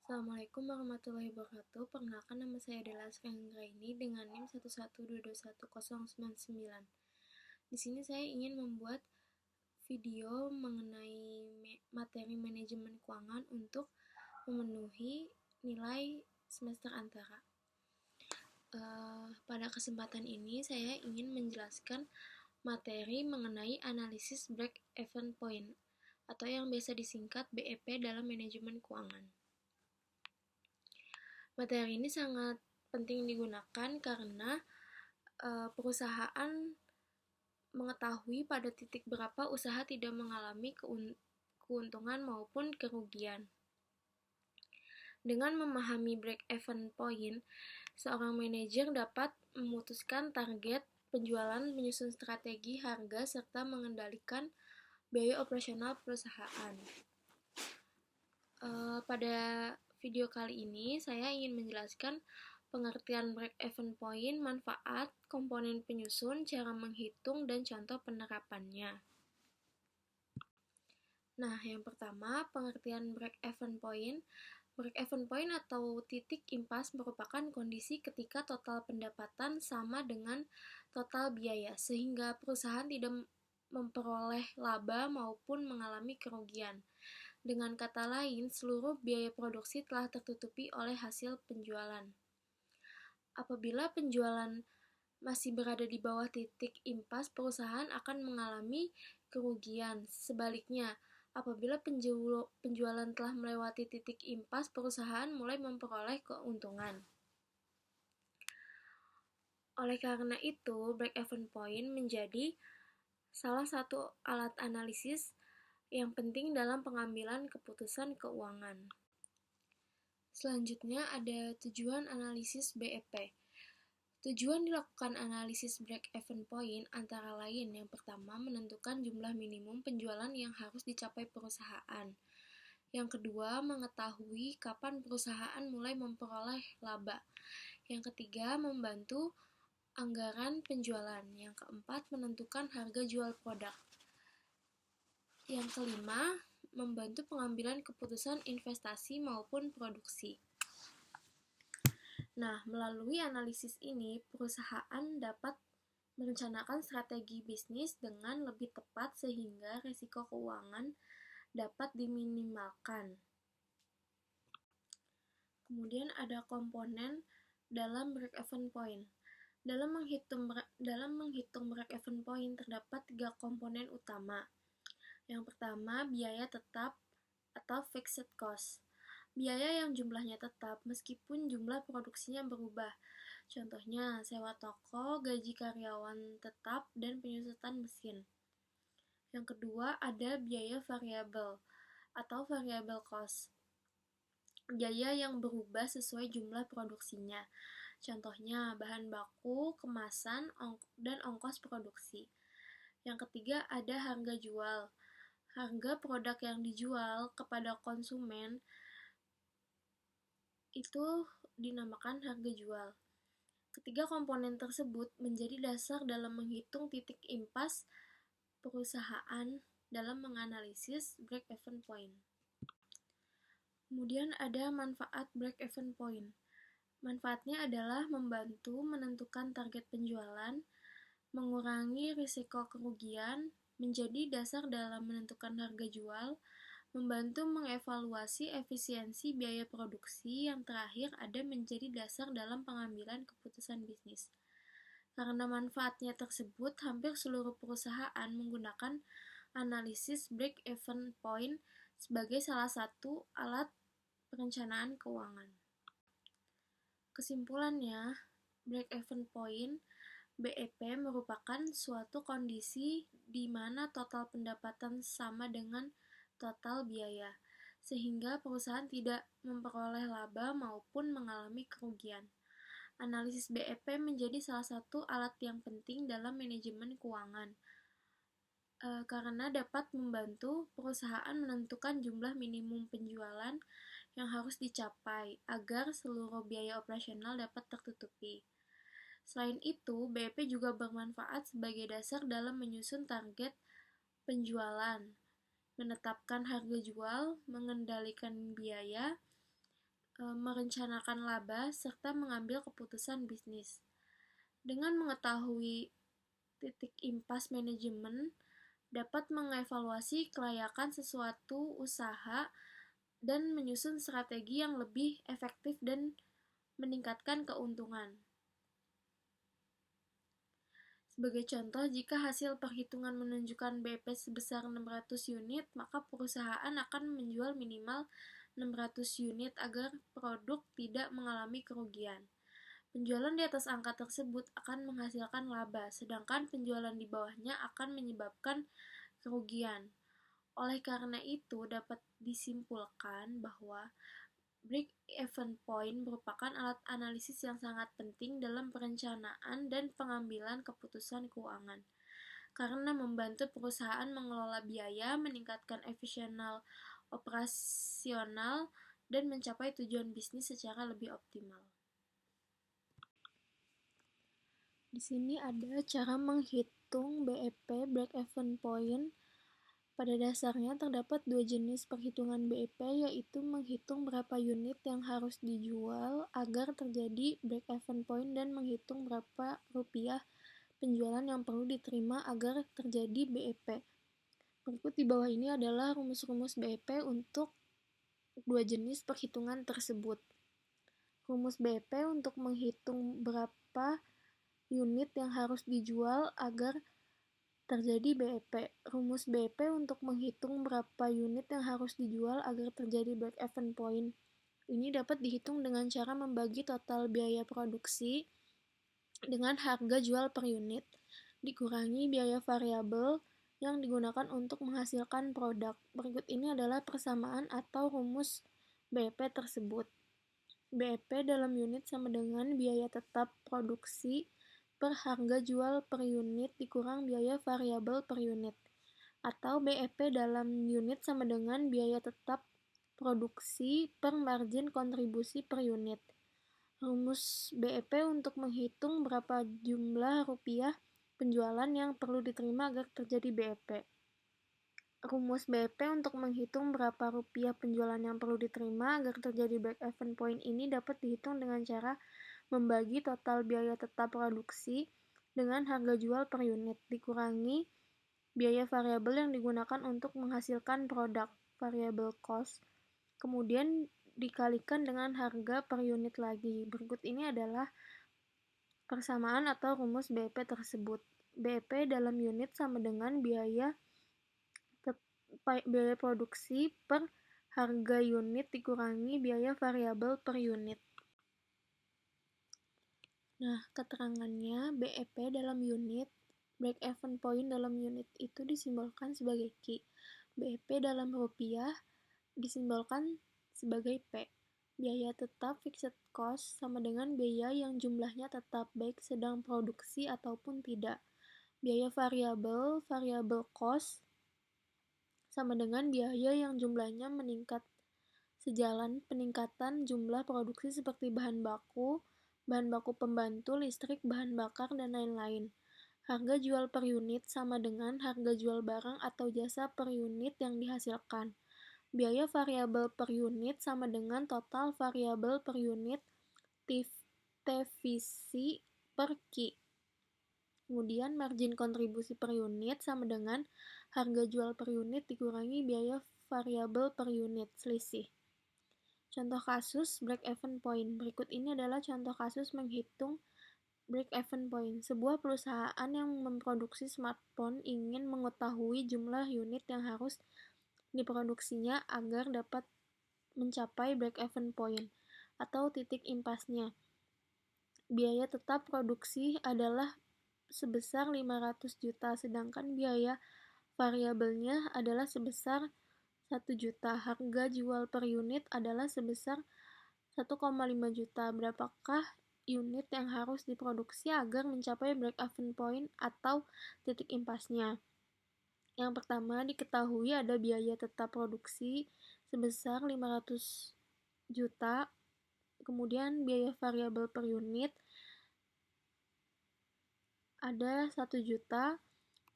Assalamualaikum warahmatullahi wabarakatuh. Perkenalkan, nama saya adalah Asri Anggraini dengan NIM 112210999. Di sini saya ingin membuat video mengenai materi manajemen keuangan untuk memenuhi nilai semester antara. Pada kesempatan ini saya ingin menjelaskan materi mengenai analisis break-even point atau yang biasa disingkat BEP dalam manajemen keuangan. Materi ini sangat penting digunakan karena perusahaan mengetahui pada titik berapa usaha tidak mengalami keuntungan maupun kerugian. Dengan memahami break-even point, seorang manajer dapat memutuskan target penjualan, menyusun strategi harga, serta mengendalikan biaya operasional perusahaan. Pada video kali ini, saya ingin menjelaskan pengertian break-even point, manfaat, komponen penyusun, cara menghitung, dan contoh penerapannya. Nah, yang pertama, pengertian break-even point. Break-even point atau titik impas merupakan kondisi ketika total pendapatan sama dengan total biaya, sehingga perusahaan tidak memperoleh laba maupun mengalami kerugian. Dengan kata lain, seluruh biaya produksi telah tertutupi oleh hasil penjualan. Apabila penjualan masih berada di bawah titik impas, perusahaan akan mengalami kerugian. Sebaliknya, apabila penjualan telah melewati titik impas, perusahaan mulai memperoleh keuntungan. Oleh karena itu, break-even point menjadi salah satu alat analisis yang penting dalam pengambilan keputusan keuangan. Selanjutnya ada tujuan analisis BEP. Tujuan dilakukan analisis break-even point antara lain yang pertama menentukan jumlah minimum penjualan yang harus dicapai perusahaan. Yang kedua, mengetahui kapan perusahaan mulai memperoleh laba. Yang ketiga, membantu anggaran penjualan. Yang keempat, menentukan harga jual produk. Yang kelima, membantu pengambilan keputusan investasi maupun produksi. Nah, melalui analisis ini, perusahaan dapat merencanakan strategi bisnis dengan lebih tepat sehingga risiko keuangan dapat diminimalkan. Kemudian ada komponen dalam break-even point. Dalam menghitung break-even point terdapat 3 komponen utama. Yang pertama, biaya tetap atau fixed cost. Biaya yang jumlahnya tetap meskipun jumlah produksinya berubah. Contohnya, sewa toko, gaji karyawan tetap, dan penyusutan mesin. Yang kedua, ada biaya variabel atau variable cost. Biaya yang berubah sesuai jumlah produksinya. Contohnya, bahan baku, kemasan, dan ongkos produksi. Yang ketiga, ada harga jual. Harga produk yang dijual kepada konsumen itu dinamakan harga jual. Ketiga komponen tersebut menjadi dasar dalam menghitung titik impas perusahaan dalam menganalisis break-even point. Kemudian ada manfaat break-even point. Manfaatnya adalah membantu menentukan target penjualan, mengurangi risiko kerugian, menjadi dasar dalam menentukan harga jual, membantu mengevaluasi efisiensi biaya produksi, yang terakhir ada menjadi dasar dalam pengambilan keputusan bisnis. Karena manfaatnya tersebut, hampir seluruh perusahaan menggunakan analisis break-even point sebagai salah satu alat perencanaan keuangan. Kesimpulannya, break-even point BEP merupakan suatu kondisi di mana total pendapatan sama dengan total biaya, sehingga perusahaan tidak memperoleh laba maupun mengalami kerugian. Analisis BEP menjadi salah satu alat yang penting dalam manajemen keuangan, karena dapat membantu perusahaan menentukan jumlah minimum penjualan yang harus dicapai agar seluruh biaya operasional dapat tertutupi. Selain itu, BEP juga bermanfaat sebagai dasar dalam menyusun target penjualan, menetapkan harga jual, mengendalikan biaya, merencanakan laba, serta mengambil keputusan bisnis. Dengan mengetahui titik impas manajemen, dapat mengevaluasi kelayakan sesuatu usaha dan menyusun strategi yang lebih efektif dan meningkatkan keuntungan. Sebagai contoh, jika hasil perhitungan menunjukkan BEP sebesar 600 unit, maka perusahaan akan menjual minimal 600 unit agar produk tidak mengalami kerugian. Penjualan di atas angka tersebut akan menghasilkan laba, sedangkan penjualan di bawahnya akan menyebabkan kerugian. Oleh karena itu, dapat disimpulkan bahwa break-even point merupakan alat analisis yang sangat penting dalam perencanaan dan pengambilan keputusan keuangan, karena membantu perusahaan mengelola biaya, meningkatkan efisiensi operasional, dan mencapai tujuan bisnis secara lebih optimal. Di sini ada cara menghitung BEP, break-even point. Pada dasarnya terdapat dua jenis perhitungan BEP, yaitu menghitung berapa unit yang harus dijual agar terjadi break-even point dan menghitung berapa rupiah penjualan yang perlu diterima agar terjadi BEP. Berikut di bawah ini adalah rumus-rumus BEP untuk dua jenis perhitungan tersebut. Rumus BEP untuk menghitung berapa unit yang harus dijual agar terjadi BEP. Rumus BEP untuk menghitung berapa unit yang harus dijual agar terjadi break-even point. Ini dapat dihitung dengan cara membagi total biaya produksi dengan harga jual per unit, dikurangi biaya variabel yang digunakan untuk menghasilkan produk. Berikut ini adalah persamaan atau rumus BEP tersebut. BEP dalam unit sama dengan biaya tetap produksi per harga jual per unit dikurang biaya variabel per unit, atau BEP dalam unit sama dengan biaya tetap produksi per margin kontribusi per unit. Rumus BEP untuk menghitung berapa jumlah rupiah penjualan yang perlu diterima agar terjadi BEP. Rumus BEP untuk menghitung berapa rupiah penjualan yang perlu diterima agar terjadi break-even point ini dapat dihitung dengan cara membagi total biaya tetap produksi dengan harga jual per unit, dikurangi biaya variabel yang digunakan untuk menghasilkan produk, variable cost, kemudian dikalikan dengan harga per unit lagi. Berikut ini adalah persamaan atau rumus BEP tersebut. BEP dalam unit sama dengan biaya produksi per harga unit dikurangi biaya variabel per unit. Nah, keterangannya BEP dalam unit, break-even point dalam unit itu disimbolkan sebagai Q. BEP dalam rupiah disimbolkan sebagai P. Biaya tetap fixed cost sama dengan biaya yang jumlahnya tetap baik sedang produksi ataupun tidak. Biaya variabel, variable cost, sama dengan biaya yang jumlahnya meningkat sejalan peningkatan jumlah produksi seperti bahan baku pembantu, listrik, bahan bakar, dan lain-lain. Harga jual per unit sama dengan harga jual barang atau jasa per unit yang dihasilkan. Biaya variabel per unit sama dengan total variabel per unit divisi per Q. Kemudian margin kontribusi per unit sama dengan harga jual per unit dikurangi biaya variabel per unit, selisih. Contoh kasus break-even point. Berikut ini adalah contoh kasus menghitung break-even point. Sebuah perusahaan yang memproduksi smartphone ingin mengetahui jumlah unit yang harus diproduksinya agar dapat mencapai break-even point atau titik impasnya. Biaya tetap produksi adalah sebesar 500 juta, sedangkan biaya variabelnya adalah sebesar 1 juta. Harga jual per unit adalah sebesar 1,5 juta. Berapakah unit yang harus diproduksi agar mencapai break-even point atau titik impasnya? Yang pertama, diketahui ada biaya tetap produksi sebesar 500 juta, kemudian biaya variabel per unit ada 1 juta,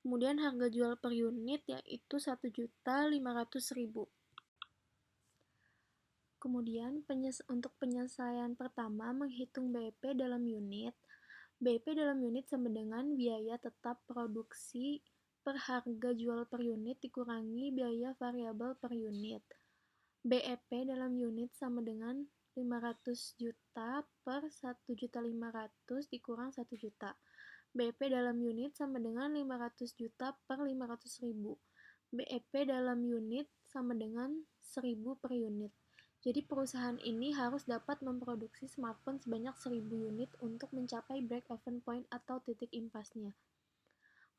kemudian harga jual per unit yaitu 1.500.000. Kemudian untuk penyelesaian pertama menghitung BEP dalam unit. BEP dalam unit sama dengan biaya tetap produksi per harga jual per unit dikurangi biaya variabel per unit. BEP dalam unit sama dengan 500 juta per 1.500.000 dikurang 1 juta. BEP dalam unit sama dengan 500 juta per 500.000. BEP dalam unit sama dengan 1.000 per unit. Jadi perusahaan ini harus dapat memproduksi smartphone sebanyak 1.000 unit untuk mencapai break-even point atau titik impasnya.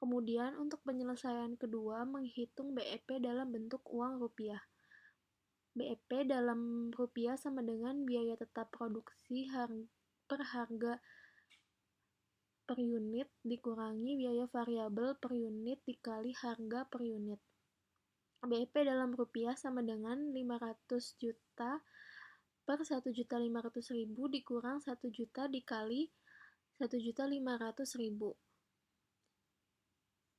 Kemudian untuk penyelesaian kedua menghitung BEP dalam bentuk uang rupiah. BEP dalam rupiah sama dengan biaya tetap produksi per harga per unit dikurangi biaya variabel per unit dikali harga per unit. BEP dalam rupiah sama dengan 500 juta per 1.500.000 dikurang 1 juta dikali 1.500.000.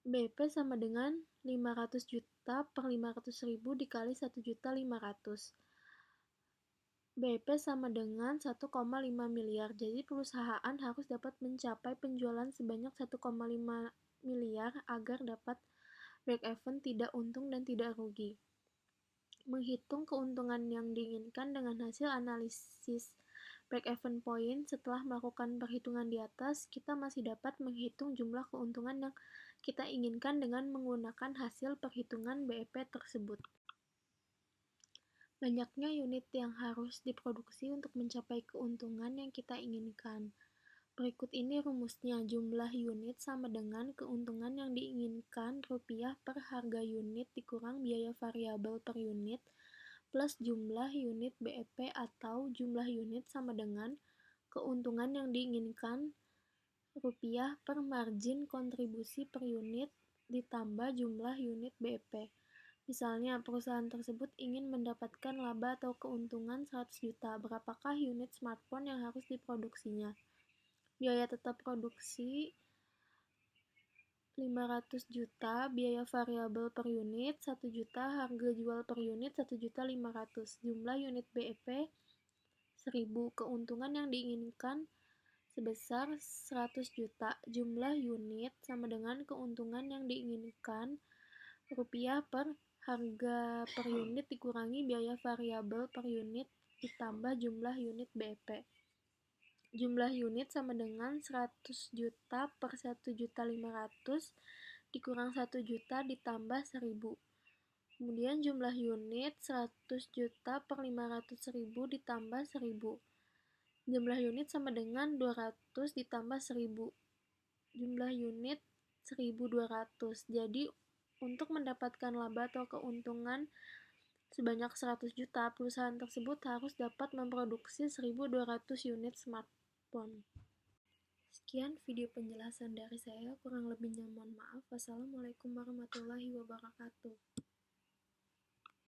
BEP sama dengan 500 juta per 500.000 dikali 1.500.000. BEP sama dengan 1,5 miliar. Jadi perusahaan harus dapat mencapai penjualan sebanyak 1,5 miliar agar dapat break even, tidak untung dan tidak rugi. Menghitung keuntungan yang diinginkan dengan hasil analisis break-even point. Setelah melakukan perhitungan di atas, kita masih dapat menghitung jumlah keuntungan yang kita inginkan dengan menggunakan hasil perhitungan BEP tersebut. Banyaknya unit yang harus diproduksi untuk mencapai keuntungan yang kita inginkan. Berikut ini rumusnya. Jumlah unit sama dengan keuntungan yang diinginkan rupiah per harga unit dikurang biaya variabel per unit plus jumlah unit BEP atau jumlah unit sama dengan keuntungan yang diinginkan rupiah per margin kontribusi per unit ditambah jumlah unit BEP. Misalnya, perusahaan tersebut ingin mendapatkan laba atau keuntungan 100 juta. Berapakah unit smartphone yang harus diproduksinya? Biaya tetap produksi 500 juta, biaya variabel per unit 1 juta, harga jual per unit 1.500.000. Jumlah unit BEP 1.000. Keuntungan yang diinginkan sebesar 100 juta. Jumlah unit sama dengan keuntungan yang diinginkan rupiah per harga per unit dikurangi biaya variabel per unit ditambah jumlah unit BEP. Jumlah unit sama dengan 100 juta per 1.500.000 dikurang 1 juta ditambah 1.000. Kemudian jumlah unit 100 juta per 500.000 ditambah 1.000. Jumlah unit sama dengan 200 ditambah 1.000. Jumlah unit 1.200. Jadi untuk mendapatkan laba atau keuntungan sebanyak 100 juta, perusahaan tersebut harus dapat memproduksi 1.200 unit smartphone. Sekian video penjelasan dari saya, kurang lebihnya mohon maaf. Wassalamualaikum warahmatullahi wabarakatuh.